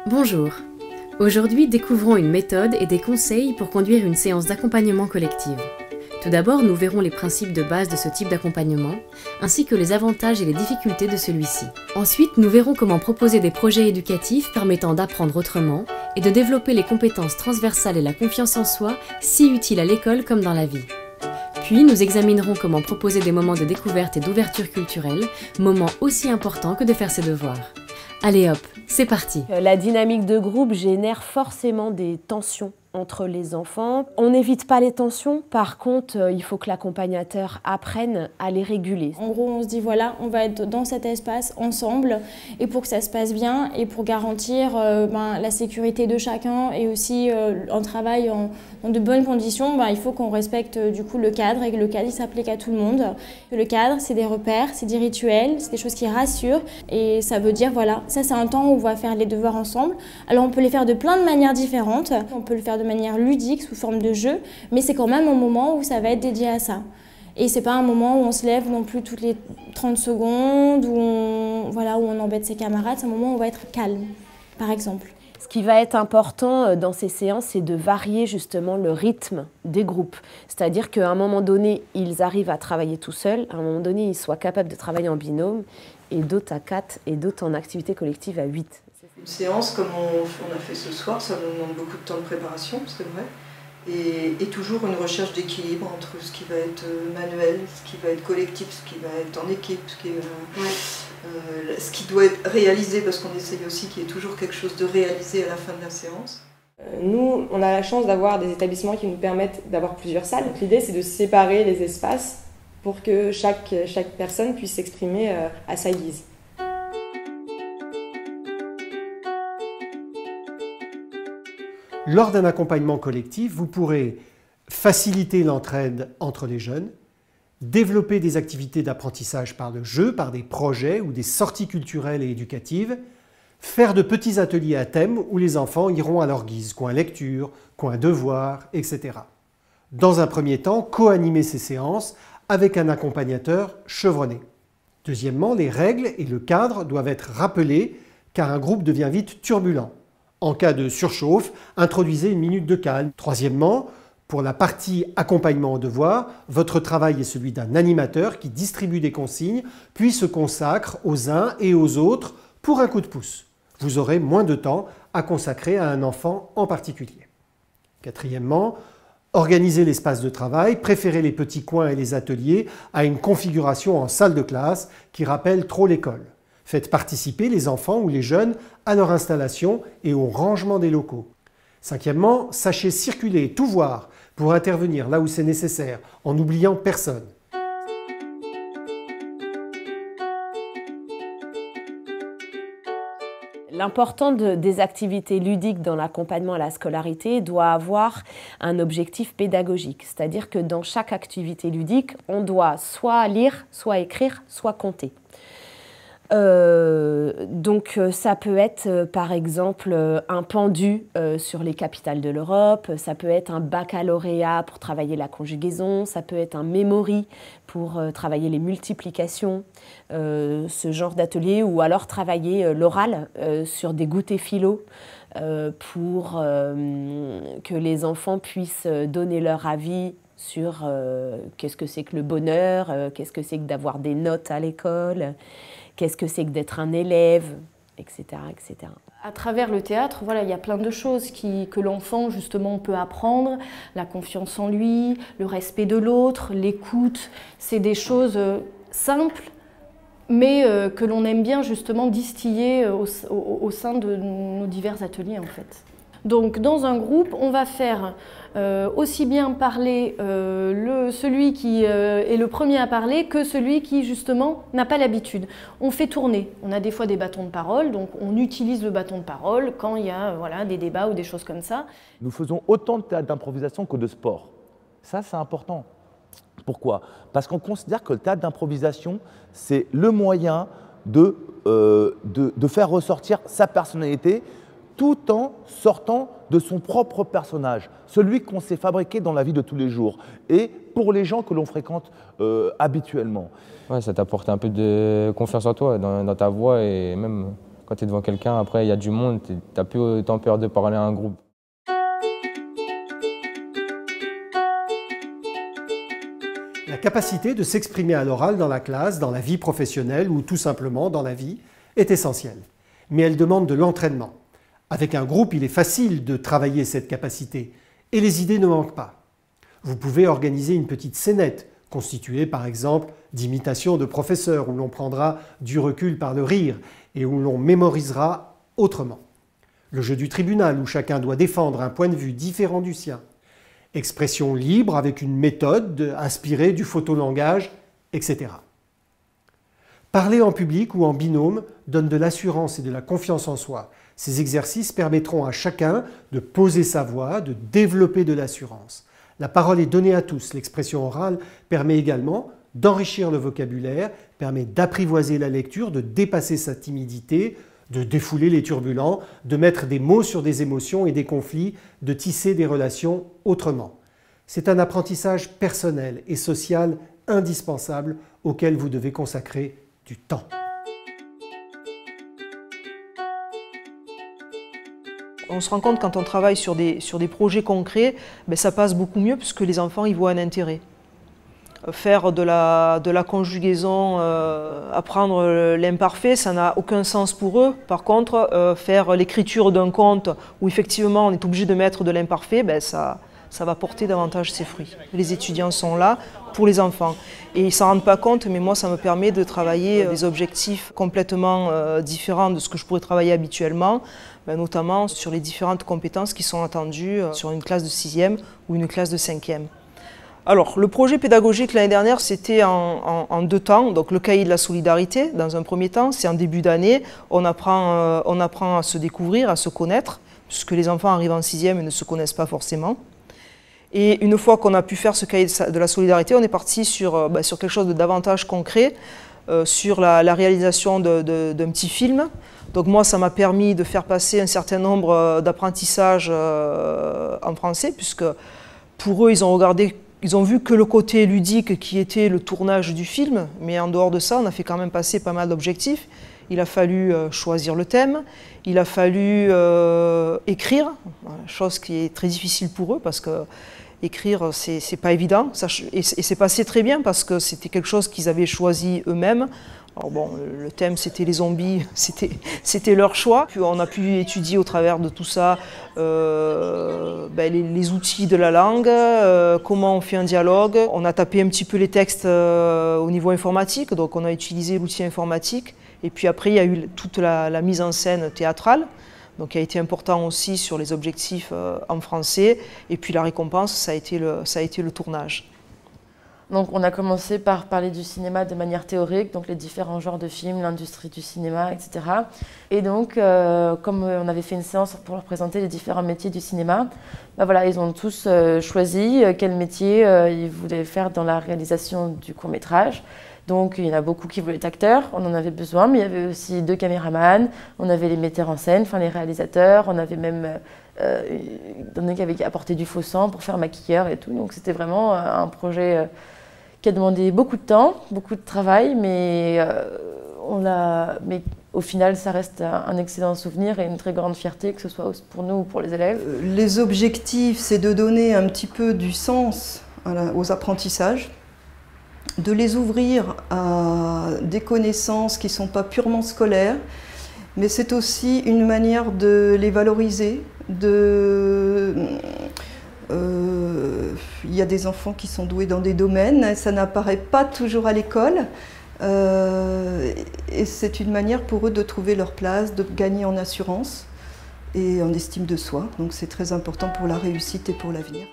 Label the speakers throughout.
Speaker 1: Bonjour. Aujourd'hui, découvrons une méthode et des conseils pour conduire une séance d'accompagnement collective. Tout d'abord, nous verrons les principes de base de ce type d'accompagnement, ainsi que les avantages et les difficultés de celui-ci. Ensuite, nous verrons comment proposer des projets éducatifs permettant d'apprendre autrement et de développer les compétences transversales et la confiance en soi, si utiles à l'école comme dans la vie. Puis, nous examinerons comment proposer des moments de découverte et d'ouverture culturelle, moments aussi importants que de faire ses devoirs. Allez hop, c'est parti!
Speaker 2: La dynamique de groupe génère forcément des tensions entre les enfants. On n'évite pas les tensions, par contre, il faut que l'accompagnateur apprenne à les réguler.
Speaker 3: En gros, on se dit voilà, on va être dans cet espace ensemble et pour que ça se passe bien et pour garantir la sécurité de chacun et aussi un travail dans de bonnes conditions, il faut qu'on respecte du coup le cadre et que le cadre il s'applique à tout le monde. Le cadre, c'est des repères, c'est des rituels, c'est des choses qui rassurent et ça veut dire voilà, ça c'est un temps où on va faire les devoirs ensemble. Alors on peut les faire de plein de manières différentes, on peut le faire de manière ludique, sous forme de jeu, mais c'est quand même un moment où ça va être dédié à ça. Et c'est pas un moment où on se lève non plus toutes les 30 secondes, où on embête ses camarades, c'est un moment où on va être calme, par exemple.
Speaker 2: Ce qui va être important dans ces séances, c'est de varier justement le rythme des groupes. C'est-à-dire qu'à un moment donné, ils arrivent à travailler tout seuls, à un moment donné, ils soient capables de travailler en binôme, et d'autres à 4, et d'autres en activité collective à 8.
Speaker 4: Une séance comme on a fait ce soir, ça nous demande beaucoup de temps de préparation, c'est vrai, et toujours une recherche d'équilibre entre ce qui va être manuel, ce qui va être collectif, ce qui va être en équipe, ce qui doit être réalisé, parce qu'on essaye aussi qu'il y ait toujours quelque chose de réalisé à la fin de la séance.
Speaker 5: Nous, on a la chance d'avoir des établissements qui nous permettent d'avoir plusieurs salles. L'idée, c'est de séparer les espaces pour que chaque personne puisse s'exprimer à sa guise.
Speaker 6: Lors d'un accompagnement collectif, vous pourrez faciliter l'entraide entre les jeunes, développer des activités d'apprentissage par le jeu, par des projets ou des sorties culturelles et éducatives, faire de petits ateliers à thème où les enfants iront à leur guise, coin lecture, coin devoir, etc. Dans un premier temps, co-animer ces séances avec un accompagnateur chevronné. Deuxièmement, les règles et le cadre doivent être rappelés car un groupe devient vite turbulent. En cas de surchauffe, introduisez une minute de calme. Troisièmement, pour la partie accompagnement au devoir, votre travail est celui d'un animateur qui distribue des consignes, puis se consacre aux uns et aux autres pour un coup de pouce. Vous aurez moins de temps à consacrer à un enfant en particulier. Quatrièmement, organisez l'espace de travail, préférez les petits coins et les ateliers à une configuration en salle de classe qui rappelle trop l'école. Faites participer les enfants ou les jeunes à leur installation et au rangement des locaux. Cinquièmement, sachez circuler, tout voir pour intervenir là où c'est nécessaire, en n'oubliant personne.
Speaker 2: L'important des activités ludiques dans l'accompagnement à la scolarité doit avoir un objectif pédagogique. C'est-à-dire que dans chaque activité ludique, on doit soit lire, soit écrire, soit compter. Donc ça peut être par exemple un pendu sur les capitales de l'Europe, ça peut être un baccalauréat pour travailler la conjugaison, ça peut être un memory pour travailler les multiplications, ce genre d'atelier, ou alors travailler l'oral sur des goûters philo pour que les enfants puissent donner leur avis sur qu'est-ce que c'est que le bonheur, qu'est-ce que c'est que d'avoir des notes à l'école, qu'est-ce que c'est que d'être un élève, etc., etc.
Speaker 7: À travers le théâtre, il y a plein de choses que l'enfant, justement, peut apprendre. La confiance en lui, le respect de l'autre, l'écoute. C'est des choses simples, mais que l'on aime bien, justement, distiller au sein de nos divers ateliers, en fait. Donc, dans un groupe, on va faire aussi bien parler celui qui est le premier à parler que celui qui, justement, n'a pas l'habitude. On fait tourner. On a des fois des bâtons de parole, donc on utilise le bâton de parole quand il y a des débats ou des choses comme ça.
Speaker 8: Nous faisons autant de théâtre d'improvisation que de sport. Ça, c'est important. Pourquoi? Parce qu'on considère que le théâtre d'improvisation, c'est le moyen de faire ressortir sa personnalité tout en sortant de son propre personnage, celui qu'on s'est fabriqué dans la vie de tous les jours et pour les gens que l'on fréquente habituellement.
Speaker 9: Ouais, ça t'apporte un peu de confiance en toi, dans ta voix et même Quand tu es devant quelqu'un, après il y a du monde, tu n'as plus autant peur de parler à un groupe.
Speaker 6: La capacité de s'exprimer à l'oral dans la classe, dans la vie professionnelle ou tout simplement dans la vie est essentielle. Mais elle demande de l'entraînement. Avec un groupe, il est facile de travailler cette capacité et les idées ne manquent pas. Vous pouvez organiser une petite scénette, constituée par exemple d'imitations de professeurs, où l'on prendra du recul par le rire et où l'on mémorisera autrement. Le jeu du tribunal, où chacun doit défendre un point de vue différent du sien. Expression libre avec une méthode inspirée du photolangage, etc. Parler en public ou en binôme donne de l'assurance et de la confiance en soi. Ces exercices permettront à chacun de poser sa voix, de développer de l'assurance. La parole est donnée à tous. L'expression orale permet également d'enrichir le vocabulaire, permet d'apprivoiser la lecture, de dépasser sa timidité, de défouler les turbulents, de mettre des mots sur des émotions et des conflits, de tisser des relations autrement. C'est un apprentissage personnel et social indispensable auquel vous devez consacrer du temps.
Speaker 10: On se rend compte quand on travaille sur des projets concrets, ça passe beaucoup mieux puisque les enfants y voient un intérêt. Faire de la conjugaison, apprendre l'imparfait, ça n'a aucun sens pour eux. Par contre, faire l'écriture d'un conte où effectivement on est obligé de mettre de l'imparfait, ça va porter davantage ses fruits. Les étudiants sont là pour les enfants et ils ne s'en rendent pas compte, mais moi ça me permet de travailler des objectifs complètement différents de ce que je pourrais travailler habituellement, notamment sur les différentes compétences qui sont attendues sur une classe de 6e ou une classe de 5e. Alors, le projet pédagogique l'année dernière, c'était en 2 temps. Donc, le cahier de la solidarité, dans un premier temps, c'est en début d'année. On apprend à se découvrir, à se connaître, puisque les enfants arrivent en 6e et ne se connaissent pas forcément. Et une fois qu'on a pu faire ce cahier de la solidarité, on est parti sur quelque chose de davantage concret, sur la réalisation d'un petit film. Donc moi, ça m'a permis de faire passer un certain nombre d'apprentissages en français, puisque pour eux, ils ont vu que le côté ludique qui était le tournage du film, mais en dehors de ça, on a fait quand même passer pas mal d'objectifs. Il a fallu choisir le thème, il a fallu écrire, chose qui est très difficile pour eux parce que écrire, c'est pas évident. Et c'est passé très bien parce que c'était quelque chose qu'ils avaient choisi eux-mêmes. Alors bon, le thème c'était les zombies, c'était leur choix. Puis on a pu étudier au travers de tout ça les outils de la langue, comment on fait un dialogue. On a tapé un petit peu les textes au niveau informatique, donc on a utilisé l'outil informatique. Et puis après, il y a eu toute la mise en scène théâtrale, donc qui a été important aussi sur les objectifs en français. Et puis la récompense, ça a été le tournage.
Speaker 11: Donc on a commencé par parler du cinéma de manière théorique, donc les différents genres de films, l'industrie du cinéma, etc. Et donc, comme on avait fait une séance pour leur présenter les différents métiers du cinéma, ils ont tous choisi quel métier ils voulaient faire dans la réalisation du court-métrage. Donc il y en a beaucoup qui voulaient être acteurs, on en avait besoin, mais il y avait aussi 2 caméramans, on avait les metteurs en scène, les réalisateurs, on avait même qui avaient apporté du faux sang pour faire maquilleur et tout. Donc c'était vraiment un projet qui a demandé beaucoup de temps, beaucoup de travail, mais au final, ça reste un excellent souvenir et une très grande fierté, que ce soit pour nous ou pour les élèves.
Speaker 4: Les objectifs, c'est de donner un petit peu du sens aux apprentissages, de les ouvrir à des connaissances qui ne sont pas purement scolaires, mais c'est aussi une manière de les valoriser, il y a des enfants qui sont doués dans des domaines, ça n'apparaît pas toujours à l'école, et c'est une manière pour eux de trouver leur place, de gagner en assurance et en estime de soi. Donc c'est très important pour la réussite et pour l'avenir.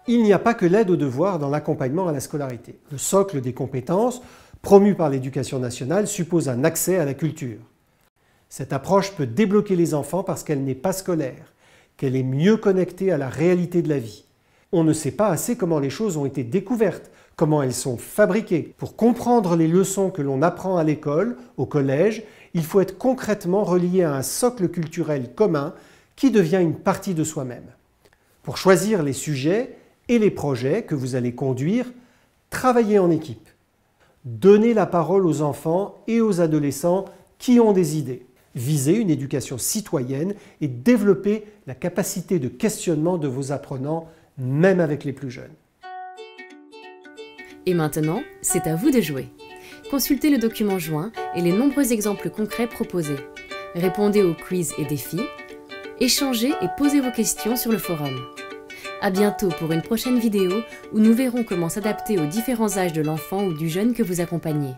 Speaker 6: Il n'y a pas que l'aide aux devoirs dans l'accompagnement à la scolarité. Le socle des compétences, promu par l'Éducation nationale, suppose un accès à la culture. Cette approche peut débloquer les enfants parce qu'elle n'est pas scolaire, qu'elle est mieux connectée à la réalité de la vie. On ne sait pas assez comment les choses ont été découvertes, comment elles sont fabriquées. Pour comprendre les leçons que l'on apprend à l'école, au collège, il faut être concrètement relié à un socle culturel commun qui devient une partie de soi-même. Pour choisir les sujets et les projets que vous allez conduire, travaillez en équipe. Donnez la parole aux enfants et aux adolescents qui ont des idées. Visez une éducation citoyenne et développez la capacité de questionnement de vos apprenants, même avec les plus jeunes.
Speaker 1: Et maintenant, c'est à vous de jouer. Consultez le document joint et les nombreux exemples concrets proposés. Répondez aux quiz et défis. Échangez et posez vos questions sur le forum. À bientôt pour une prochaine vidéo où nous verrons comment s'adapter aux différents âges de l'enfant ou du jeune que vous accompagnez.